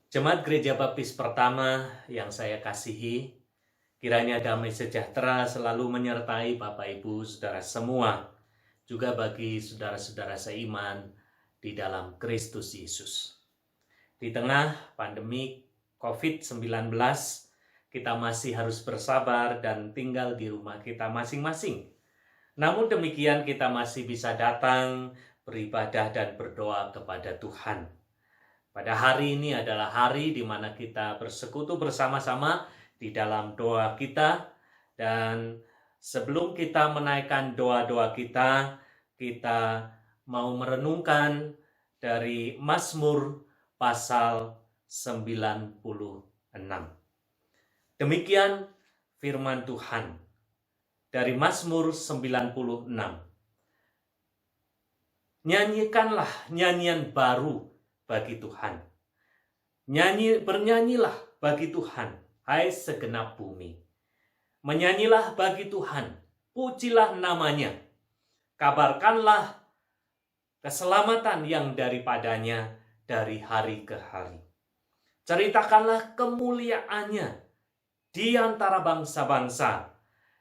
Jemaat Gereja Baptis Pertama yang saya kasihi, kiranya damai sejahtera selalu menyertai Bapak Ibu Saudara semua, juga bagi saudara-saudara seiman di dalam Kristus Yesus. Di tengah pandemi COVID-19, kita masih harus bersabar dan tinggal di rumah kita masing-masing. Namun demikian kita masih bisa datang, beribadah dan berdoa kepada Tuhan. Pada hari ini adalah hari di mana kita bersekutu bersama-sama di dalam doa kita. Dan sebelum kita menaikkan doa-doa kita mau merenungkan dari Mazmur pasal 96. Demikian firman Tuhan dari Mazmur 96. Nyanyikanlah nyanyian baru bagi Tuhan. Bernyanyilah bagi Tuhan, hai segenap bumi. Menyanyilah bagi Tuhan, pujilah namanya. Kabarkanlah keselamatan yang daripadanya dari hari ke hari. Ceritakanlah kemuliaannya di antara bangsa-bangsa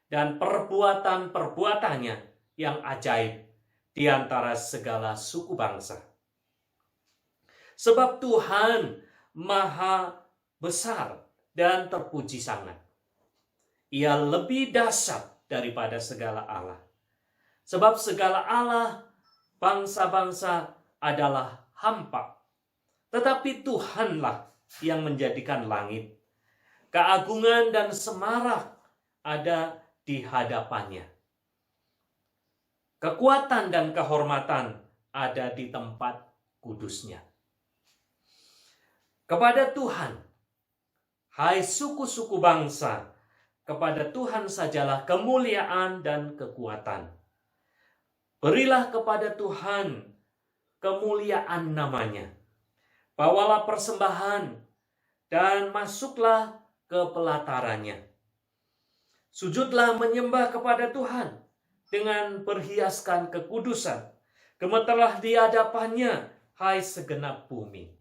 dan perbuatan-perbuatannya yang ajaib di antara segala suku bangsa. Sebab Tuhan maha besar dan terpuji sangat. Ia lebih dahsyat daripada segala Allah. Sebab segala Allah bangsa-bangsa adalah hampa. Tetapi Tuhanlah yang menjadikan langit. Keagungan dan semarak ada di hadapannya. Kekuatan dan kehormatan ada di tempat kudusnya. Kepada Tuhan, hai suku-suku bangsa, kepada Tuhan sajalah kemuliaan dan kekuatan. Berilah kepada Tuhan kemuliaan namanya. Bawalah persembahan dan masuklah ke pelatarannya. Sujudlah menyembah kepada Tuhan dengan berhiaskan kekudusan. Gemetarlah di hadapannya, hai segenap bumi.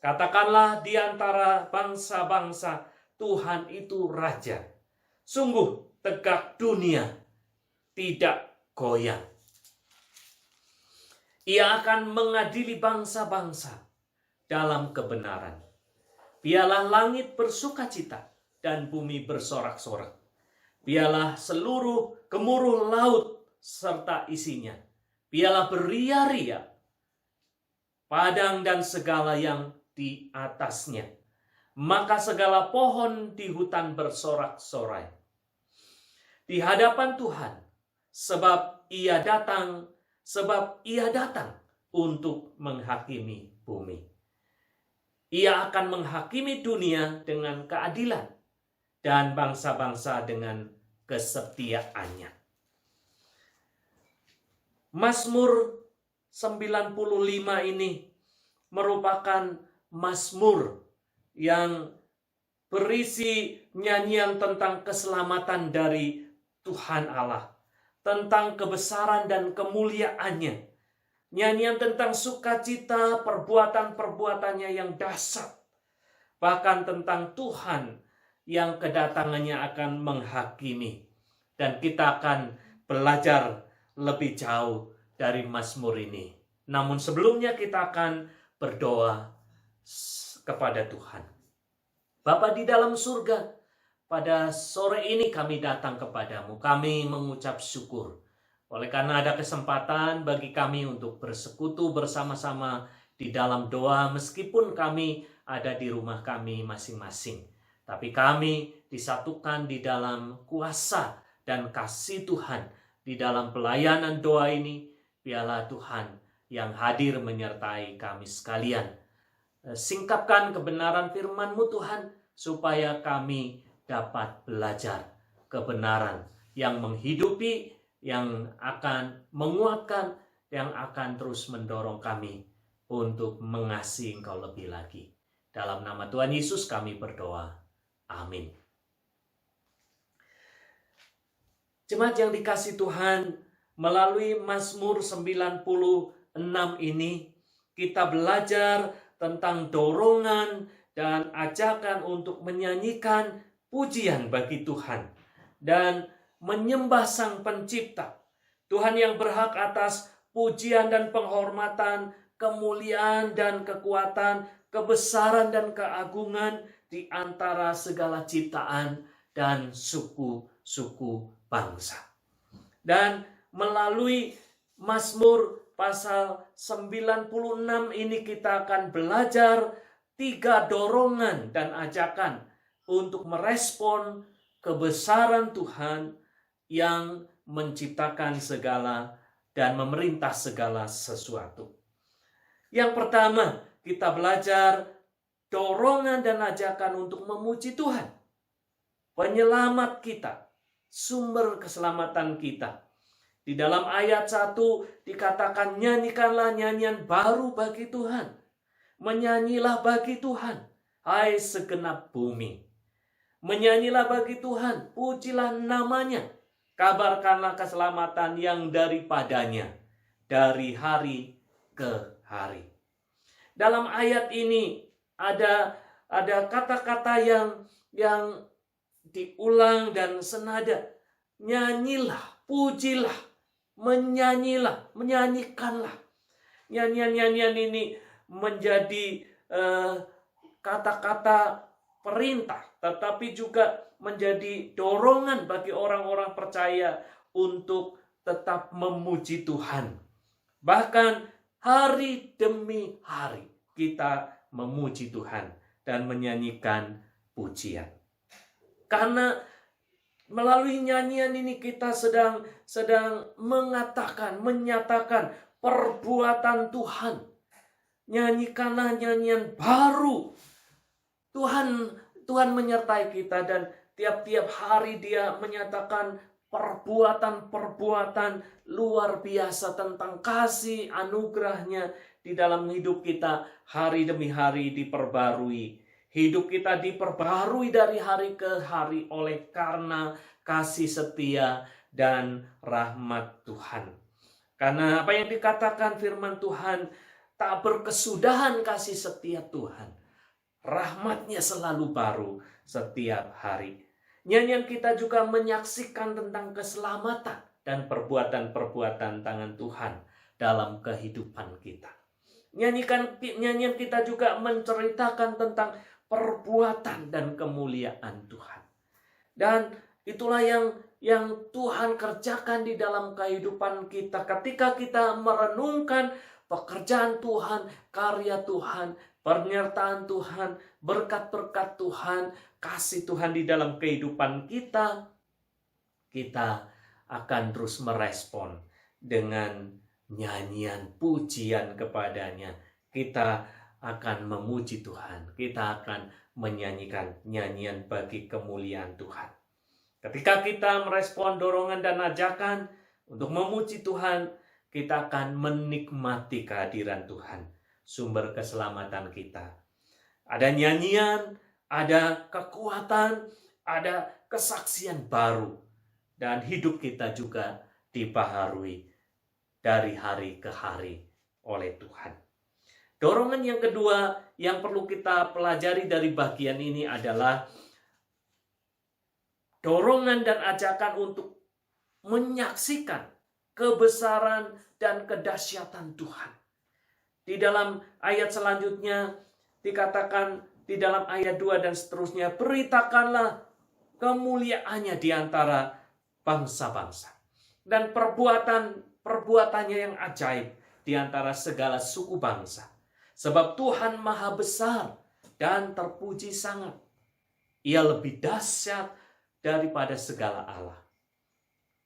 Katakanlah di antara bangsa-bangsa, Tuhan itu Raja. Sungguh tegak dunia, tidak goyang. Ia akan mengadili bangsa-bangsa dalam kebenaran. Biarlah langit bersukacita dan bumi bersorak-sorak. Biarlah seluruh gemuruh laut serta isinya. Biarlah beria-ria padang dan segala yang di atasnya. Maka segala pohon di hutan bersorak-sorai di hadapan Tuhan, sebab ia datang untuk menghakimi bumi. Ia akan menghakimi dunia dengan keadilan dan bangsa-bangsa dengan kesetiaannya. Mazmur 95 ini merupakan mazmur yang berisi nyanyian tentang keselamatan dari Tuhan Allah, tentang kebesaran dan kemuliaannya. Nyanyian tentang sukacita, perbuatan-perbuatannya yang dahsyat. Bahkan tentang Tuhan yang kedatangannya akan menghakimi. Dan kita akan belajar lebih jauh dari mazmur ini. Namun sebelumnya kita akan berdoa kepada Tuhan. Bapa di dalam surga, pada sore ini kami datang kepadamu. Kami mengucap syukur. Oleh karena ada kesempatan bagi kami untuk bersekutu bersama-sama di dalam doa meskipun kami ada di rumah kami masing-masing. Tapi kami disatukan di dalam kuasa dan kasih Tuhan di dalam pelayanan doa ini. Biarlah Tuhan yang hadir menyertai kami sekalian. Singkapkan kebenaran firman-Mu Tuhan supaya kami dapat belajar kebenaran yang menghidupi, yang akan menguatkan, yang akan terus mendorong kami untuk mengasihi Engkau lebih lagi. Dalam nama Tuhan Yesus kami berdoa. Amin. Jemaat yang dikasihi Tuhan, melalui Mazmur 96 ini kita belajar tentang dorongan dan ajakan untuk menyanyikan pujian bagi Tuhan dan menyembah Sang Pencipta. Tuhan yang berhak atas pujian dan penghormatan, kemuliaan dan kekuatan, kebesaran dan keagungan di antara segala ciptaan dan suku-suku bangsa. Dan melalui Mazmur pasal 96 ini kita akan belajar 3 dorongan dan ajakan untuk merespon kebesaran Tuhan yang menciptakan segala dan memerintah segala sesuatu. Yang pertama, kita belajar dorongan dan ajakan untuk memuji Tuhan. Penyelamat kita, sumber keselamatan kita. Di dalam ayat 1 dikatakan, nyanyikanlah nyanyian baru bagi Tuhan. Menyanyilah bagi Tuhan, hai segenap bumi. Menyanyilah bagi Tuhan, pujilah namanya. Kabarkanlah keselamatan yang daripadanya, dari hari ke hari. Dalam ayat ini ada kata-kata yang diulang dan senada. Nyanyilah, pujilah, menyanyilah, menyanyikanlah. Nyanyian-nyanyian ini menjadi kata-kata perintah, tetapi juga menjadi dorongan bagi orang-orang percaya untuk tetap memuji Tuhan. Bahkan hari demi hari kita memuji Tuhan dan menyanyikan pujian. Karena melalui nyanyian ini kita sedang mengatakan, menyatakan perbuatan Tuhan. Nyanyikanlah nyanyian baru. Tuhan menyertai kita dan tiap-tiap hari Dia menyatakan perbuatan-perbuatan luar biasa tentang kasih anugerahnya di dalam hidup kita. Hari demi hari diperbarui. Hidup kita diperbarui dari hari ke hari oleh karena kasih setia dan rahmat Tuhan. Karena apa yang dikatakan firman Tuhan, tak berkesudahan kasih setia Tuhan. Rahmatnya selalu baru setiap hari. Nyanyian kita juga menyaksikan tentang keselamatan dan perbuatan-perbuatan tangan Tuhan dalam kehidupan kita. Nyanyian kita juga menceritakan tentang perbuatan dan kemuliaan Tuhan. Dan itulah yang Tuhan kerjakan di dalam kehidupan kita. Ketika kita merenungkan pekerjaan Tuhan, karya Tuhan, penyertaan Tuhan, berkat-berkat Tuhan, kasih Tuhan di dalam kehidupan kita, kita akan terus merespon dengan nyanyian pujian kepadanya. Kita akan memuji Tuhan. Kita akan menyanyikan nyanyian bagi kemuliaan Tuhan. Ketika kita merespon dorongan dan ajakan untuk memuji Tuhan, kita akan menikmati kehadiran Tuhan, sumber keselamatan kita. Ada nyanyian, ada kekuatan, ada kesaksian baru. Dan hidup kita juga dibaharui dari hari ke hari oleh Tuhan. Dorongan yang kedua yang perlu kita pelajari dari bagian ini adalah dorongan dan ajakan untuk menyaksikan kebesaran dan kedahsyatan Tuhan. Di dalam ayat selanjutnya dikatakan di dalam ayat 2 dan seterusnya, beritakanlah kemuliaannya di antara bangsa-bangsa dan perbuatannya yang ajaib di antara segala suku bangsa. Sebab Tuhan maha besar dan terpuji sangat. Ia lebih dahsyat daripada segala Allah.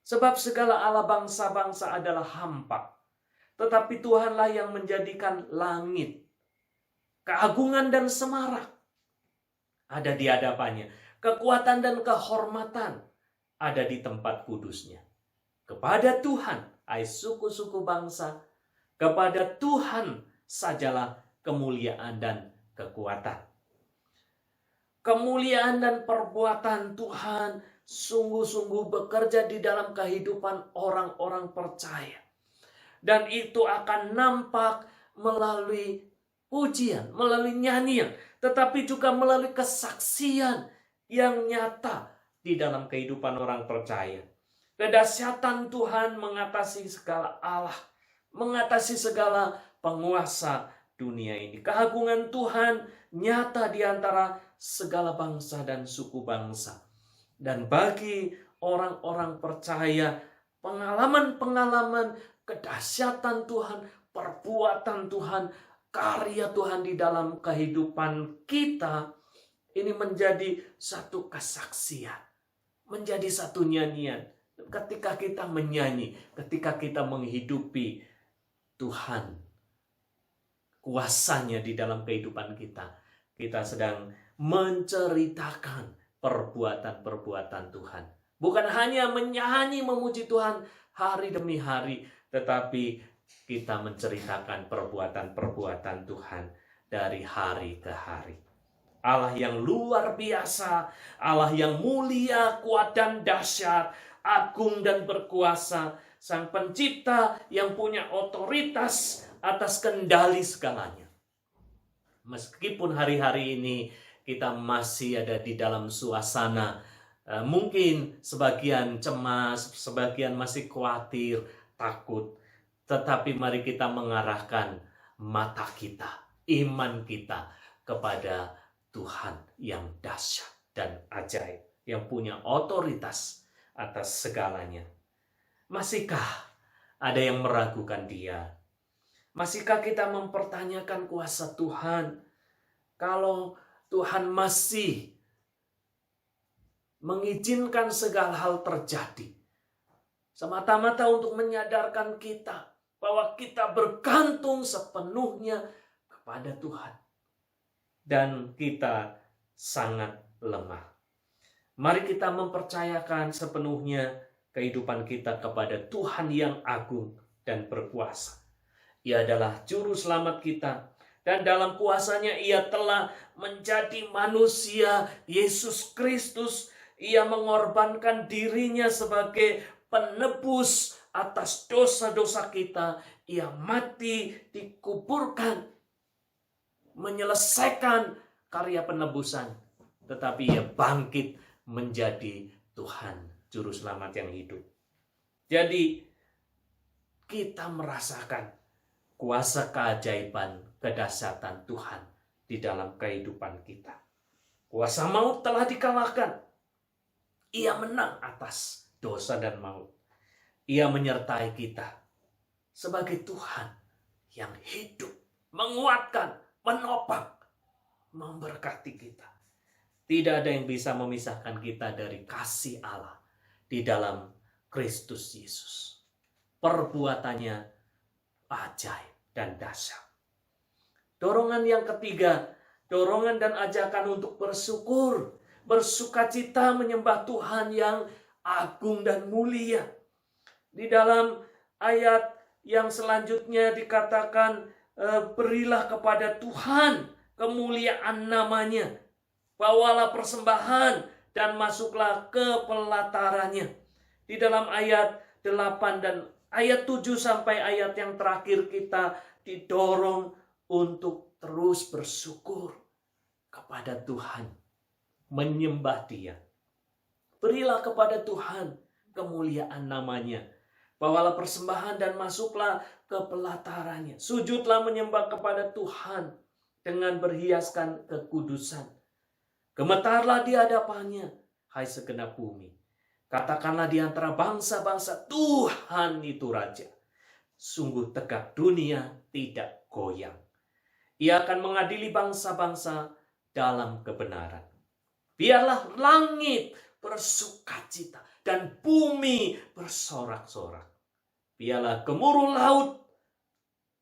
Sebab segala Allah bangsa-bangsa adalah hampa. Tetapi Tuhanlah yang menjadikan langit. Keagungan dan semarak ada di hadapannya. Kekuatan dan kehormatan ada di tempat kudusnya. Kepada Tuhan, hai suku-suku bangsa, kepada Tuhan sajalah kemuliaan dan kekuatan. Kemuliaan dan perbuatan Tuhan sungguh-sungguh bekerja di dalam kehidupan orang-orang percaya. Dan itu akan nampak melalui pujian, melalui nyanyian, tetapi juga melalui kesaksian yang nyata di dalam kehidupan orang percaya. Kedahsyatan Tuhan mengatasi segala Allah, mengatasi segala penguasa dunia ini. Keagungan Tuhan nyata di antara segala bangsa dan suku bangsa. Dan bagi orang-orang percaya, pengalaman-pengalaman kedahsyatan Tuhan, perbuatan Tuhan, karya Tuhan di dalam kehidupan kita, ini menjadi satu kesaksian, menjadi satu nyanyian. Ketika kita menyanyi, ketika kita menghidupi Tuhan, kuasanya di dalam kehidupan kita, kita sedang menceritakan perbuatan-perbuatan Tuhan. Bukan hanya menyanyi memuji Tuhan hari demi hari, tetapi kita menceritakan perbuatan-perbuatan Tuhan dari hari ke hari. Allah yang luar biasa, Allah yang mulia, kuat dan dahsyat, agung dan berkuasa, Sang Pencipta yang punya otoritas atas kendali segalanya. Meskipun hari-hari ini kita masih ada di dalam suasana mungkin sebagian cemas, sebagian masih khawatir, takut, tetapi mari kita mengarahkan mata kita, iman kita kepada Tuhan yang dahsyat dan ajaib, yang punya otoritas atas segalanya. Masihkah ada yang meragukan Dia? Masihkah kita mempertanyakan kuasa Tuhan? Kalau Tuhan masih mengizinkan segala hal terjadi, semata-mata untuk menyadarkan kita bahwa kita bergantung sepenuhnya kepada Tuhan. Dan kita sangat lemah. Mari kita mempercayakan sepenuhnya kehidupan kita kepada Tuhan yang agung dan berkuasa. Ia adalah juru selamat kita. Dan dalam kuasanya Ia telah menjadi manusia, Yesus Kristus. Ia mengorbankan dirinya sebagai penebus atas dosa-dosa kita. Ia mati, dikuburkan, menyelesaikan karya penebusan. Tetapi Ia bangkit menjadi Tuhan, Juru Selamat yang hidup. Jadi kita merasakan kuasa keajaiban, kedahsyatan Tuhan di dalam kehidupan kita. Kuasa maut telah dikalahkan. Ia menang atas dosa dan maut. Ia menyertai kita sebagai Tuhan yang hidup, menguatkan, menopang, memberkati kita. Tidak ada yang bisa memisahkan kita dari kasih Allah di dalam Kristus Yesus. Perbuatannya ajaib dan dahsyat. Dorongan yang ketiga, dorongan dan ajakan untuk bersyukur, bersukacita menyembah Tuhan yang agung dan mulia. Di dalam ayat yang selanjutnya dikatakan, berilah kepada Tuhan kemuliaan namanya, bawalah persembahan dan masuklah ke pelatarannya. Di dalam ayat 8 dan ayat 7 sampai ayat yang terakhir kita didorong untuk terus bersyukur kepada Tuhan, menyembah Dia. Berilah kepada Tuhan kemuliaan namanya, bawalah persembahan dan masuklah ke pelatarannya. Sujudlah menyembah kepada Tuhan dengan berhiaskan kekudusan. Gemetarlah di hadapannya, hai segenap bumi. Katakanlah di antara bangsa-bangsa, Tuhan itu Raja. Sungguh tegak dunia tidak goyang. Ia akan mengadili bangsa-bangsa dalam kebenaran. Biarlah langit bersukacita dan bumi bersorak-sorak. Biarlah gemuruh laut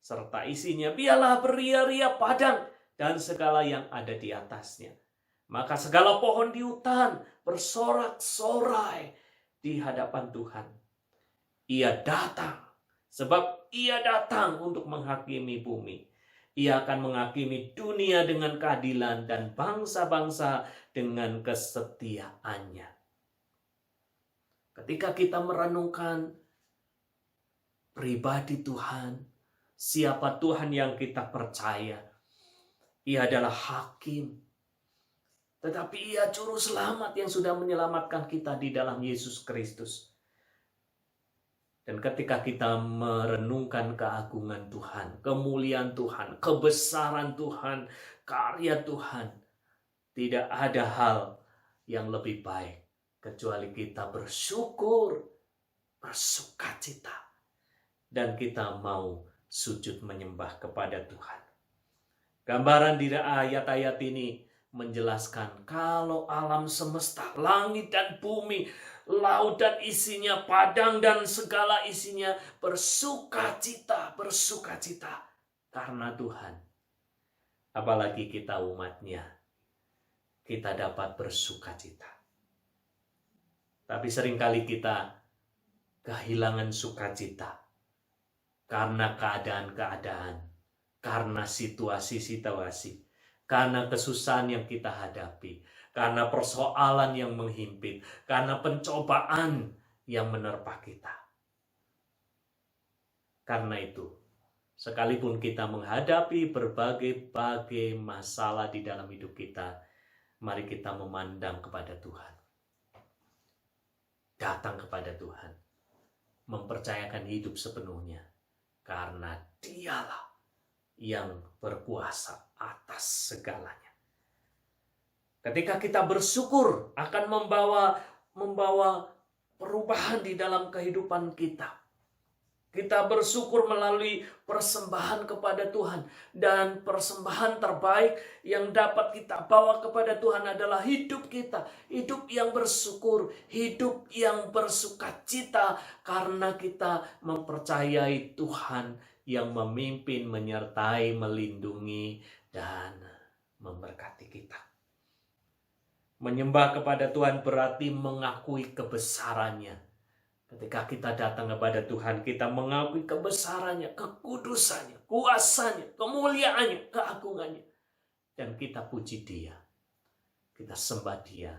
serta isinya. Biarlah beria-ria padang dan segala yang ada di atasnya. Maka segala pohon di hutan bersorak-sorai di hadapan Tuhan. Ia datang, sebab Ia datang untuk menghakimi bumi. Ia akan menghakimi dunia dengan keadilan dan bangsa-bangsa dengan kesetiaannya. Ketika kita merenungkan pribadi Tuhan, siapa Tuhan yang kita percaya, Ia adalah hakim. Tetapi Ia juru selamat yang sudah menyelamatkan kita di dalam Yesus Kristus. Dan ketika kita merenungkan keagungan Tuhan, kemuliaan Tuhan, kebesaran Tuhan, karya Tuhan, tidak ada hal yang lebih baik kecuali kita bersyukur, bersukacita, dan kita mau sujud menyembah kepada Tuhan. Gambaran di ayat-ayat ini menjelaskan kalau alam semesta, langit dan bumi, laut dan isinya, padang dan segala isinya bersukacita karena Tuhan. Apalagi kita umatnya, kita dapat bersukacita. Tapi seringkali kita kehilangan sukacita karena keadaan-keadaan, karena situasi-situasi, karena kesusahan yang kita hadapi, karena persoalan yang menghimpit, karena pencobaan yang menerpa kita. Karena itu, sekalipun kita menghadapi berbagai masalah di dalam hidup kita, mari kita memandang kepada Tuhan. Datang kepada Tuhan. Mempercayakan hidup sepenuhnya. Karena Dialah yang berkuasa atas segalanya. Ketika kita bersyukur akan membawa perubahan di dalam kehidupan kita. Kita bersyukur melalui persembahan kepada Tuhan. Dan persembahan terbaik yang dapat kita bawa kepada Tuhan adalah hidup kita. Hidup yang bersyukur, hidup yang bersukacita. Karena kita mempercayai Tuhan yang memimpin, menyertai, melindungi, dan memberkati kita. Menyembah kepada Tuhan berarti mengakui kebesarannya. Ketika kita datang kepada Tuhan, kita mengakui kebesarannya, kekudusannya, kuasanya, kemuliaannya, keagungannya. Dan kita puji Dia. Kita sembah Dia.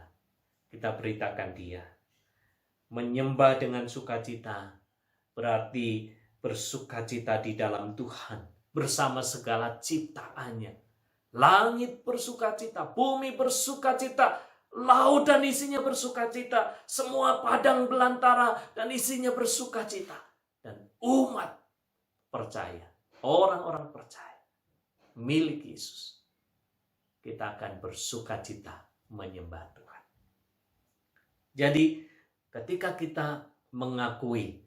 Kita beritakan Dia. Menyembah dengan sukacita berarti bersukacita di dalam Tuhan bersama segala ciptaannya. Langit bersukacita, bumi bersukacita, laut dan isinya bersukacita, semua padang belantara dan isinya bersukacita. Dan umat percaya, orang-orang percaya, milik Yesus, kita akan bersukacita menyembah Tuhan. Jadi ketika kita mengakui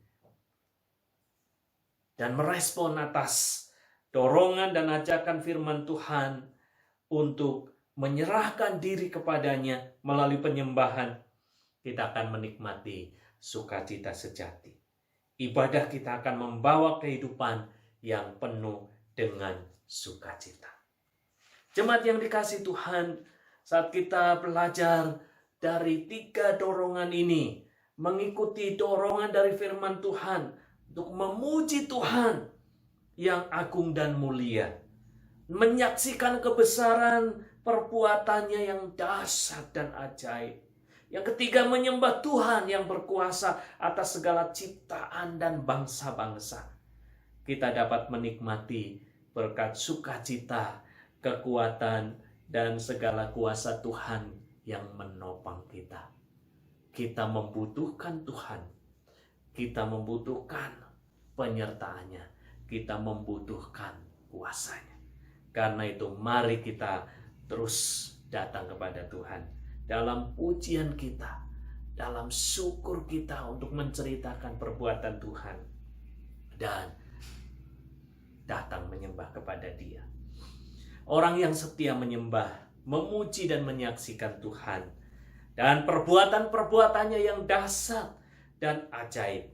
dan merespon atas dorongan dan ajakan firman Tuhan untuk menyerahkan diri kepadanya melalui penyembahan, kita akan menikmati sukacita sejati. Ibadah kita akan membawa kehidupan yang penuh dengan sukacita. Jemaat yang dikasihi Tuhan, saat kita belajar dari 3 dorongan ini, mengikuti dorongan dari firman Tuhan untuk memuji Tuhan yang agung dan mulia, menyaksikan kebesaran perbuatannya yang dahsyat dan ajaib. Yang ketiga, menyembah Tuhan yang berkuasa atas segala ciptaan dan bangsa-bangsa. Kita dapat menikmati berkat sukacita, kekuatan, dan segala kuasa Tuhan yang menopang kita. Kita membutuhkan Tuhan. Kita membutuhkan penyertaannya. Kita membutuhkan kuasanya. Karena itu mari kita terus datang kepada Tuhan dalam pujian kita, dalam syukur kita untuk menceritakan perbuatan Tuhan, dan datang menyembah kepada Dia. Orang yang setia menyembah, memuji dan menyaksikan Tuhan dan perbuatan-perbuatannya yang dahsyat dan ajaib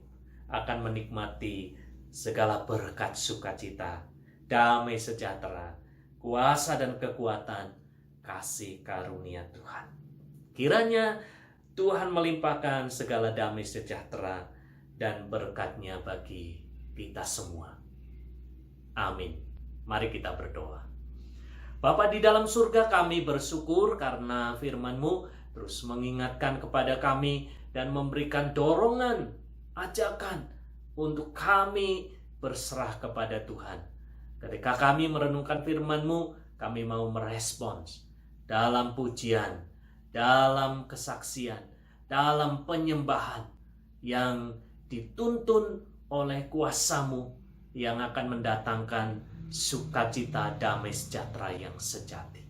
akan menikmati segala berkat sukacita, damai sejahtera, kuasa dan kekuatan, kasih karunia Tuhan. Kiranya Tuhan melimpahkan segala damai sejahtera dan berkat-Nya bagi kita semua. Amin. Mari kita berdoa. Bapa di dalam surga, kami bersyukur karena firman-Mu terus mengingatkan kepada kami dan memberikan dorongan, ajakan untuk kami berserah kepada Tuhan. Ketika kami merenungkan firman-Mu, kami mau merespons dalam pujian, dalam kesaksian, dalam penyembahan yang dituntun oleh kuasa-Mu yang akan mendatangkan sukacita, damai sejahtera yang sejati.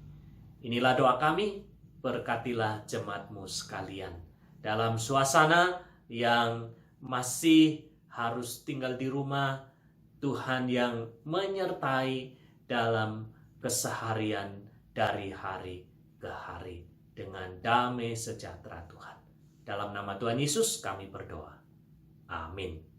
Inilah doa kami, berkatilah jemaat-Mu sekalian dalam suasana yang masih harus tinggal di rumah. Tuhan yang menyertai dalam keseharian dari hari ke hari dengan damai sejahtera Tuhan. Dalam nama Tuhan Yesus kami berdoa. Amin.